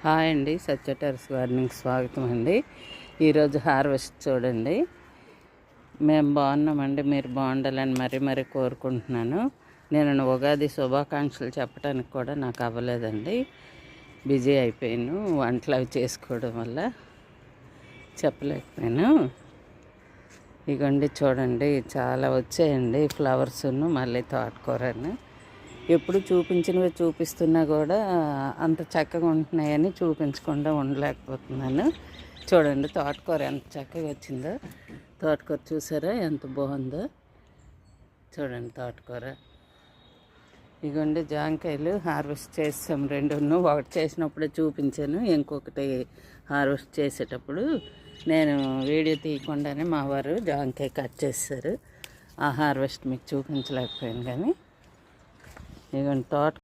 Hi అండి, సత్య terrace గార్డెనింగ్కి స్వాగతం అండి. ఈరోజు హార్వెస్ట్ చూడండి. మేము బాగున్నామండి, మీరు బాగుండాలని మరీ కోరుకుంటున్నాను. నేను ఉగాది శుభాకాంక్షలు చెప్పడానికి కూడా నాకు అవ్వలేదండి, బిజీ అయిపోయాను. వంటలు అవి చేసుకోవడం వల్ల చెప్పలేకపోయాను. ఇగోండి చూడండి, చాలా వచ్చాయండి ఫ్లవర్స్ను, మళ్ళీ తోటకూరను. ఎప్పుడు చూపించినవి చూపిస్తున్నా కూడా అంత చక్కగా ఉంటున్నాయని చూపించకుండా ఉండలేకపోతున్నాను. చూడండి తోటకూర ఎంత చక్కగా వచ్చిందో. తోటకూర చూసారా ఎంత బాగుందో. చూడండి తోటకూర. ఇగోండి జాంకాయలు హార్వెస్ట్ చేసాం రెండును. ఒకటి చేసినప్పుడే చూపించాను, ఇంకొకటి హార్వెస్ట్ చేసేటప్పుడు నేను వీడియో తీయకుండానే మా వారు జాంకాయ కట్ చేశారు. ఆ హార్వెస్ట్ మీకు చూపించలేకపోయాను. కానీ ఇగోండి తోట